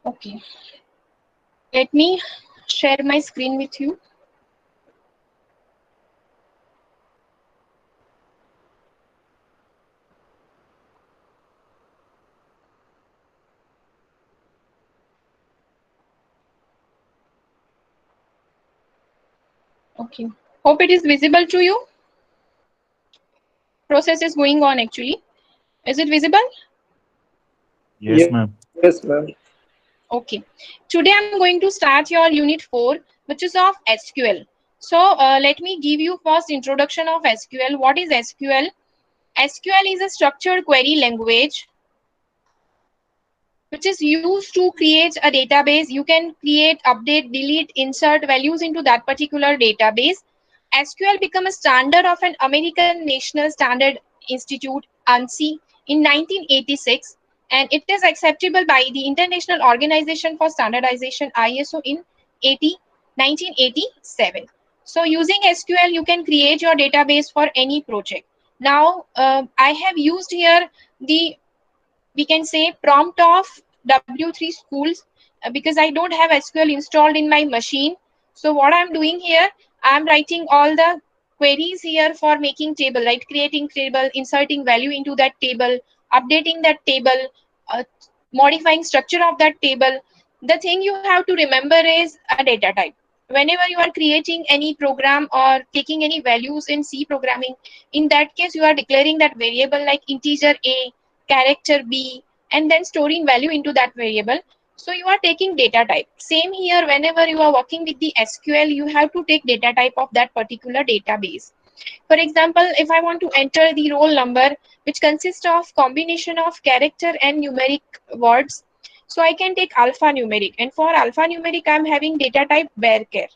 Okay, let me share my screen with you. Okay, hope it is visible to you. Process is going on actually. Is it visible? Yes, ma'am. Yes, ma'am. Okay, today I'm going to start your unit 4, which is of SQL. So let me give you first introduction of SQL. What is SQL? SQL is a structured query language which is used to create a database. You can create, update, delete, insert values into that particular database. SQL became a standard of an American National Standard Institute, ANSI, in 1986, and it is acceptable by the International Organization for Standardization, ISO, in 1987. So using SQL, you can create your database for any project. Now, I have used here the, we can say, prompt of W3 schools because I don't have SQL installed in my machine. So what I'm doing here, I'm writing all the queries here for making table, right? Creating table, inserting value into that table, updating that table, uh, modifying structure of that table. The thing you have to remember is a data type. Whenever you are creating any program or taking any values in C programming, in that case, you are declaring that variable like integer A, character B, and then storing value into that variable. So you are taking data type. Same here, whenever you are working with the SQL, you have to take data type of that particular database. For example, if I want to enter the roll number, which consists of combination of character and numeric words, so I can take alphanumeric. And for alphanumeric, I'm having data type varchar.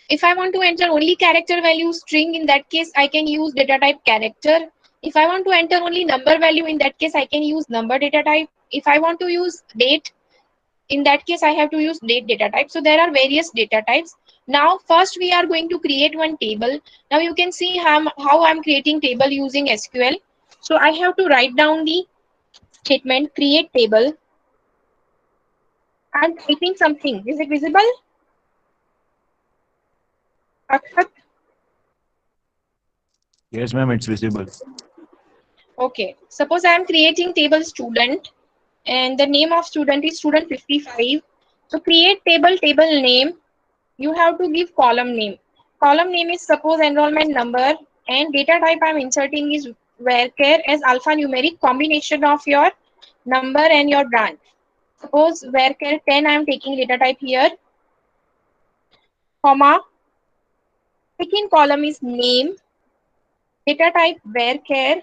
If I want to enter only character value string, in that case, I can use data type character. If I want to enter only number value, in that case, I can use number data type. If I want to use date, in that case, I have to use date data type. So there are various data types. Now, first we are going to create one table. Now you can see how I'm creating table using SQL. So I have to write down the statement create table. I'm typing something. Is it visible? Akshat? Yes, ma'am. It's visible. Okay. Suppose I am creating table student and the name of student is student 55. So create table, table name. You have to give column name. Column name is suppose enrollment number, and data type I'm inserting is varchar as alphanumeric combination of your number and your branch. Suppose varchar 10 I'm taking data type here, comma, second column is name, data type varchar,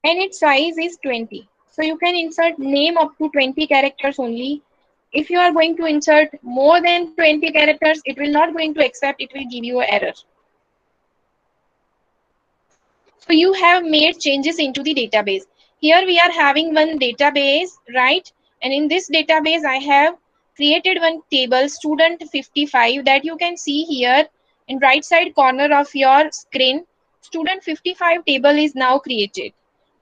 and its size is 20. So you can insert name up to 20 characters only. If you are going to insert more than 20 characters, it will not going to accept, it will give you an error. So you have made changes into the database. Here we are having one database, right? And in this database, I have created one table, student 55, that you can see here in right side corner of your screen. Student 55 table is now created,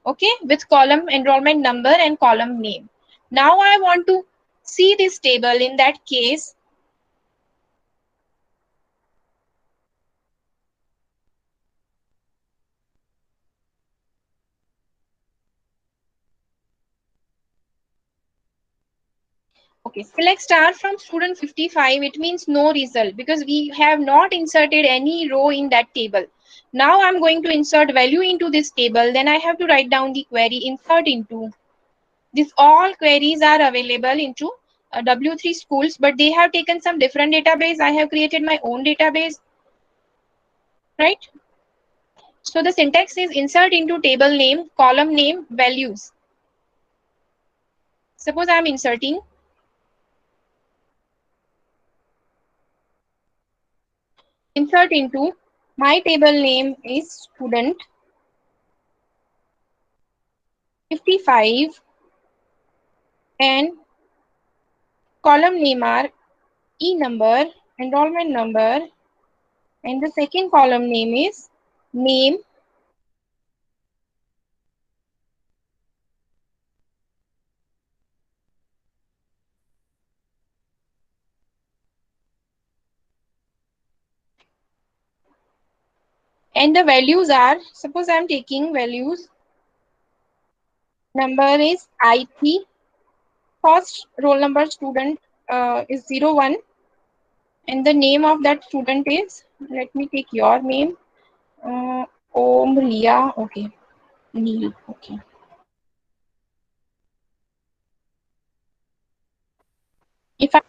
okay, with column enrollment number and column name. Now I want to see this table. In that case, okay, select star from student 55. It means no result because we have not inserted any row in that table. Now I'm going to insert value into this table. Then I have to write down the query insert into. These all queries are available into W3 schools, but they have taken some different database. I have created my own database, right? So the syntax is insert into table name, column name, values. Suppose I'm inserting insert into, my table name is student 55 and column name are e number, enrollment number, and the second column name is name, And the values are, suppose I'm taking values, number is IT, first roll number student is 01, and the name of that student is, let me take your name, Om Ria, okay, Neil, okay. If I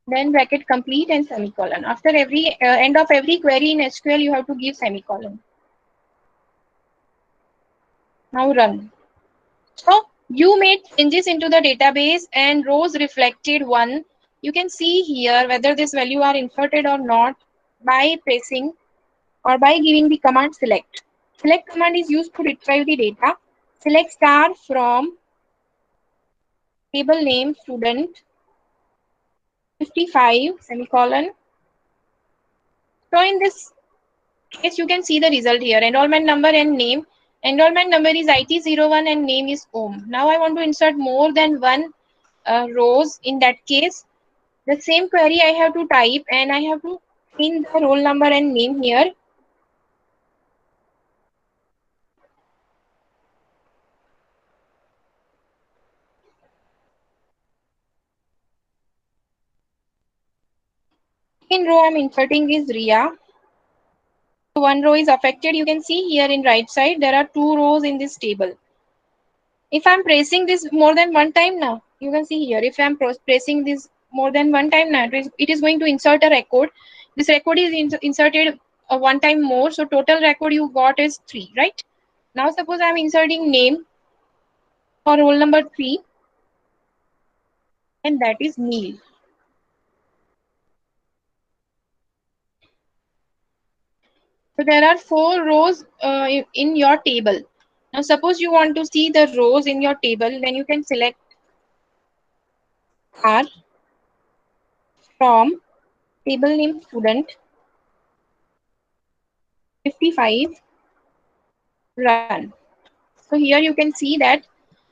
then bracket complete and semicolon. After every end of every query in SQL, you have to give semicolon. Now run. So you made changes into the database and rows reflected one. You can see here whether this value are inserted or not by pressing or by giving the command select. Select command is used to retrieve the data. Select star from table name student 55 semicolon. So in this case, you can see the result here. Enrollment number and name. Enrollment number is IT01 and name is Om. Now I want to insert more than one rows. In that case, the same query I have to type and I have to in the roll number and name here. In row I'm inserting is Ria. One row is affected. You can see here in right side there are two rows in this table. If I'm pressing this more than one time now, you can see here if I'm pressing this more than one time now, it is going to insert a record. This record is inserted one time more, so total record you got is 3, right? Now suppose I'm inserting name for roll number 3 and that is Neil. So there are 4 rows in your table. Now suppose you want to see the rows in your table, then you can select R from table name student 55 run. So here you can see that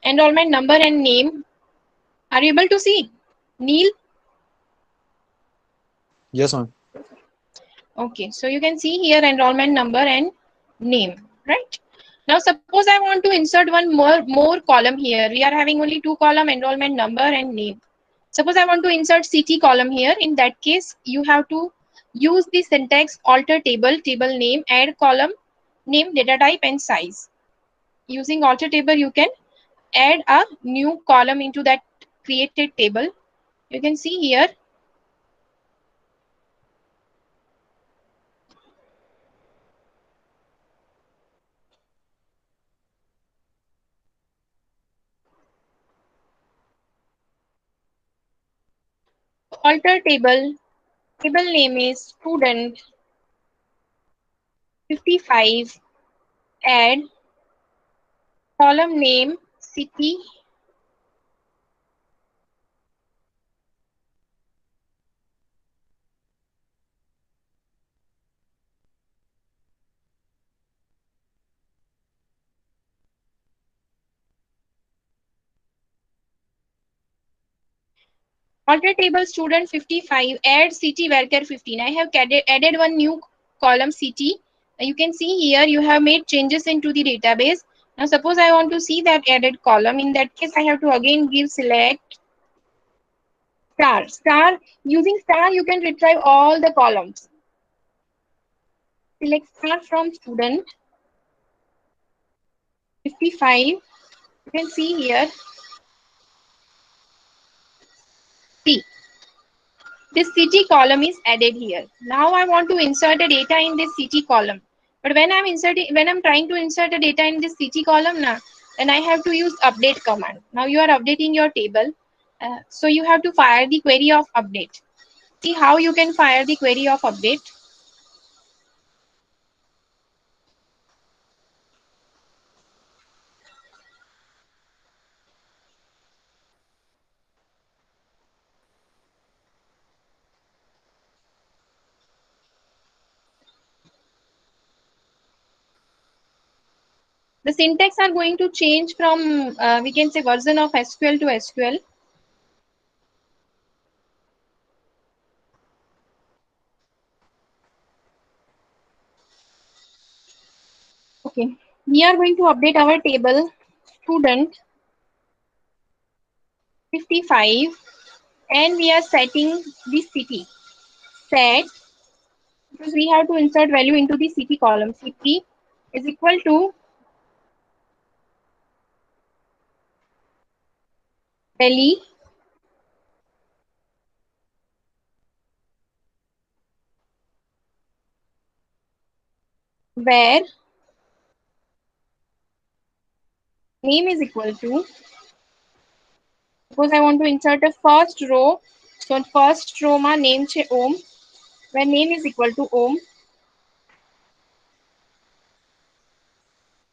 enrollment number and name. Are you able to see? Neil? Yes, ma'am. Okay, so you can see here enrollment number and name, right? Now suppose I want to insert one more column here. We are having only 2 column, enrollment number and name. Suppose I want to insert CT column here. In that case, you have to use the syntax alter table, table name, add column, name, data type and size. Using alter table, you can add a new column into that created table. You can see here alter table, table name is student 55, add column name city, alter table student 55, add city varchar 15. I have added one new column city. You can see here you have made changes into the database. Now suppose I want to see that added column. In that case, I have to again give select star. Star, using star you can retrieve all the columns. Select star from student 55. You can see here C. This city column is added here. Now I want to insert a data in this city column. But when I'm trying to insert a data in this city column now, then I have to use update command. Now you are updating your table. So you have to fire the query of update. See how you can fire the query of update. The syntax are going to change from, we can say, version of SQL to SQL. Okay, we are going to update our table student 55 and we are setting the city. Set, because we have to insert value into the city column. City is equal to Delhi, where name is equal to, suppose I want to insert a first row. So in first row ma name che Om, where name is equal to Om.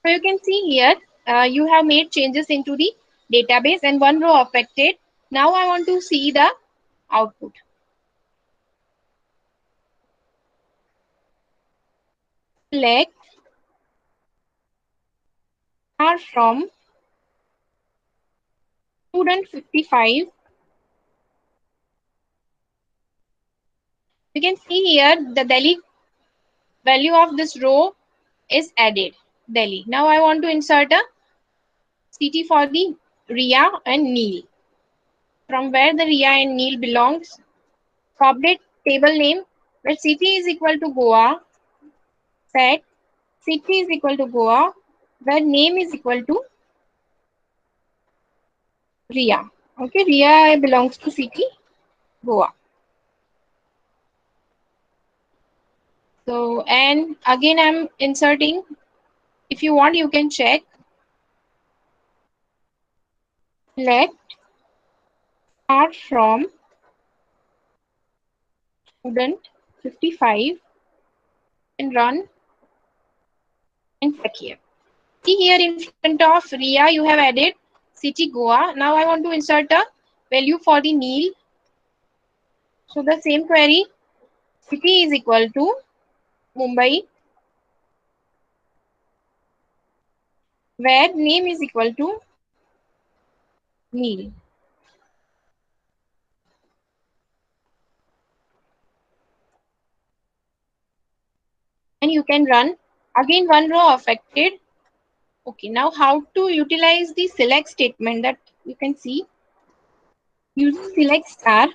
So you can see here, you have made changes into the database and one row affected. Now I want to see the output. Select are from student 55. You can see here the Delhi value of this row is added, Delhi. Now I want to insert a city for the Ria and Neil. From where the Ria and Neil belongs, update table name where city is equal to Goa, set city is equal to Goa, where name is equal to Ria. Okay, Ria belongs to city Goa. So, and again I'm inserting, if you want you can check, select are from student 55 and run and check here. See here in front of Ria you have added city Goa. Now I want to insert a value for the Neil. So the same query, city is equal to Mumbai, where name is equal to Neil. And you can run again one row affected. Okay, now how to utilize the select statement that you can see using select star.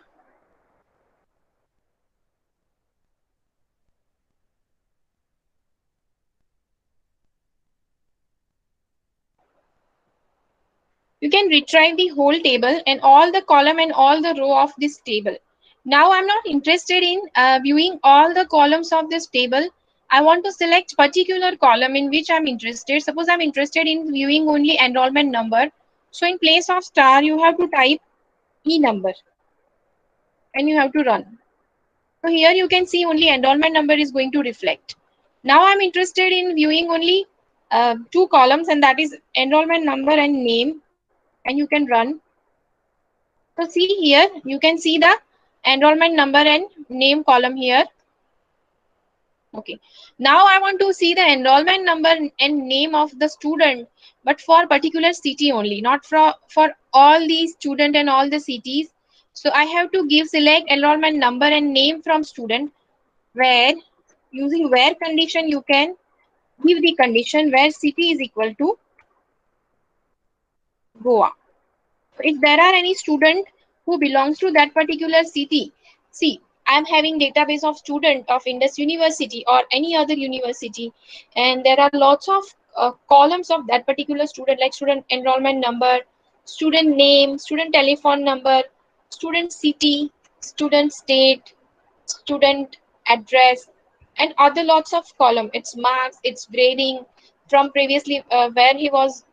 You can retrieve the whole table and all the column and all the row of this table. Now I'm not interested in viewing all the columns of this table. I want to select particular column in which I'm interested. Suppose I'm interested in viewing only enrollment number. So in place of star, you have to type E number and you have to run. So here you can see only enrollment number is going to reflect. Now I'm interested in viewing only two columns and that is enrollment number and name, and you can run. So see here, you can see the enrollment number and name column here. Okay. Now I want to see the enrollment number and name of the student, but for particular city only, not for all the student and all the cities. So I have to give select enrollment number and name from student, where using where condition you can give the condition where city is equal to Goa. If there are any student who belongs to that particular city, see, I'm having database of student of Indus University or any other university, and there are lots of columns of that particular student, like student enrollment number, student name, student telephone number, student city, student state, student address, and other lots of column. It's marks, it's grading, from previously where he was,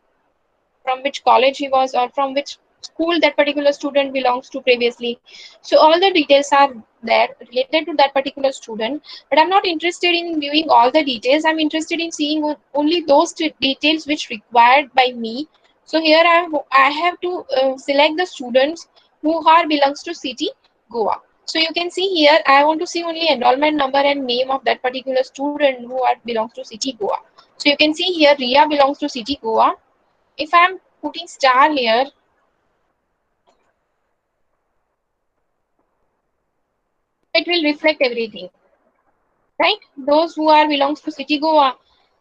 from which college he was, or from which school that particular student belongs to previously. So all the details are there related to that particular student, but I'm not interested in viewing all the details. I'm interested in seeing only those details which required by me. So here I have to select the students who are belongs to city Goa. So you can see here I want to see only enrollment number and name of that particular student who are belongs to city Goa. So you can see here Ria belongs to city Goa. If I'm putting star here, it will reflect everything, right? Those who are belongs to city Goa,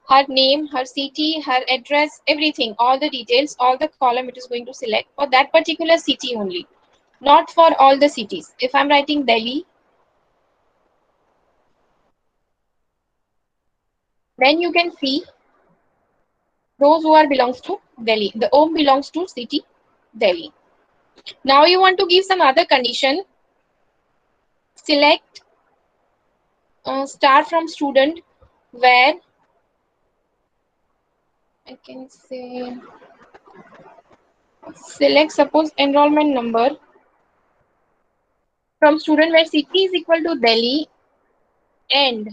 her name, her city, her address, everything, all the details, all the column it is going to select for that particular city only, not for all the cities. If I'm writing Delhi, then you can see those who are belongs to Delhi. The Om belongs to city Delhi. Now you want to give some other condition. Select star from student where I can say select suppose enrollment number from student where city is equal to Delhi and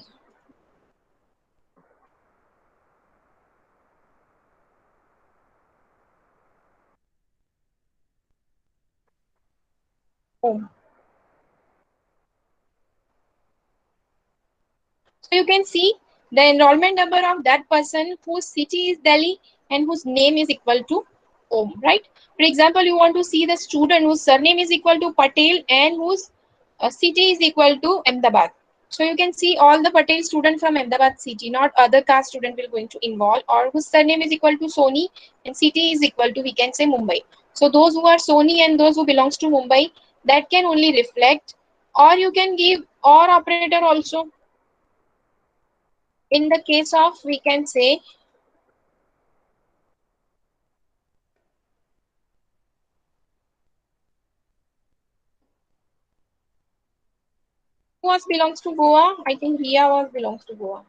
Om. So you can see the enrollment number of that person whose city is Delhi and whose name is equal to Om, right? For example, you want to see the student whose surname is equal to Patel and whose city is equal to Ahmedabad. So you can see all the Patel student from Ahmedabad city, not other caste student will going to involve, or whose surname is equal to Soni and city is equal to, we can say, Mumbai. So those who are Soni and those who belongs to Mumbai, that can only reflect, or you can give or operator also. In the case of, we can say, who was belongs to Goa, I think Ria was belongs to Goa,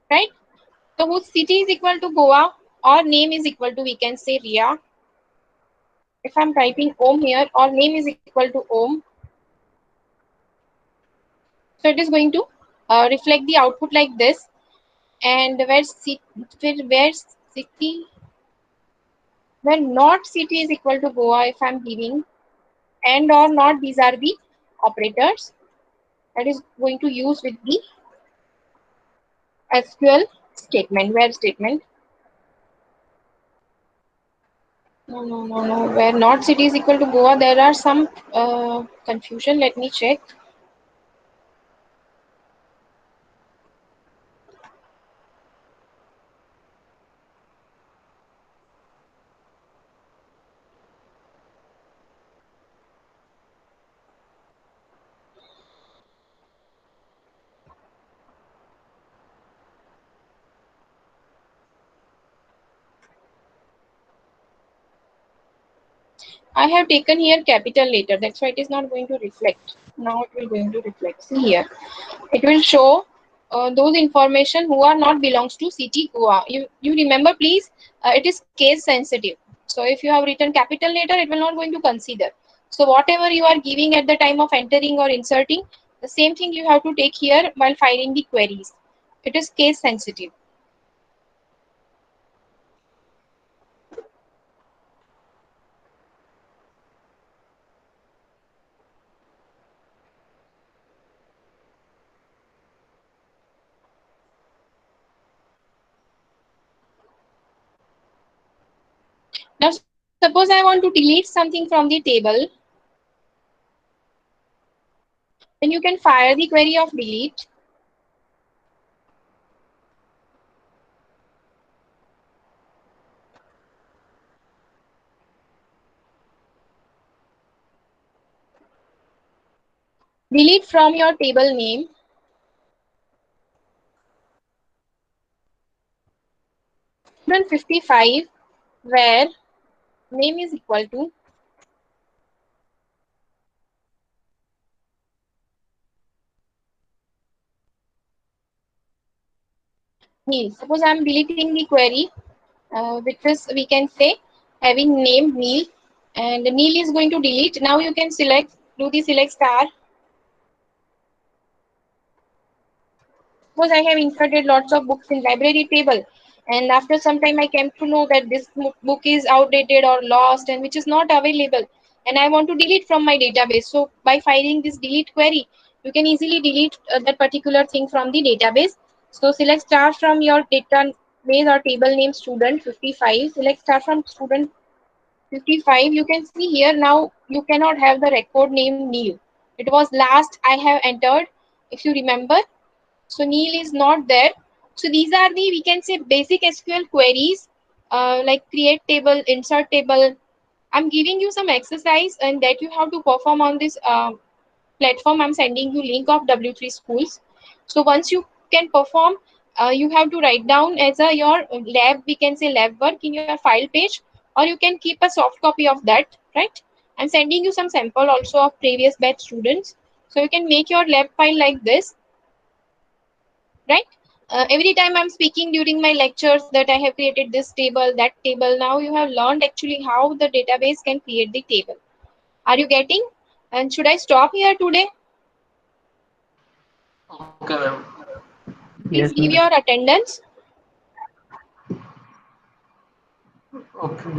right? So whose city is equal to Goa or name is equal to, we can say, Ria. If I'm typing Om here or name is equal to Om, so it is going to reflect the output like this. And where city, where not city is equal to Goa, if I'm giving and or not, these are the operators that is going to use with the SQL statement, where statement. No, no, no, no. Where not city is equal to Goa, there are some confusion. Let me check. I have taken here capital letter. That's why it is not going to reflect. Now it will going to reflect. See here. It will show those information who are not belongs to city Goa. You remember, please. It is case sensitive. So if you have written capital letter, it will not going to consider. So whatever you are giving at the time of entering or inserting, the same thing you have to take here while filing the queries. It is case sensitive. Now suppose I want to delete something from the table, then you can fire the query of delete. Delete from your table name student 55 where name is equal to Neil. Suppose I'm deleting the query, which is, we can say, having name Neil, and Neil is going to delete. Now you can select, do the select star. Suppose I have inserted lots of books in library table, and after some time I came to know that this book is outdated or lost and which is not available, and I want to delete from my database. So by filing this delete query, you can easily delete that particular thing from the database. So select star from your database or table name student 55. Select star from student 55. You can see here now you cannot have the record name Neil. It was last I have entered, if you remember. So Neil is not there. So these are the, we can say, basic SQL queries, like create table, insert table. I'm giving you some exercise and that you have to perform on this platform. I'm sending you link of W3 schools. So once you can perform, you have to write down as a your lab, we can say lab work in your file page, or you can keep a soft copy of that, right? I'm sending you some sample also of previous batch students. So you can make your lab file like this, right? Every time I'm speaking during my lectures that I have created this table, that table. Now you have learned actually how the database can create the table. Are you getting? And should I stop here today? Okay, ma'am. Please Yes, give ma'am. your attendance. Okay.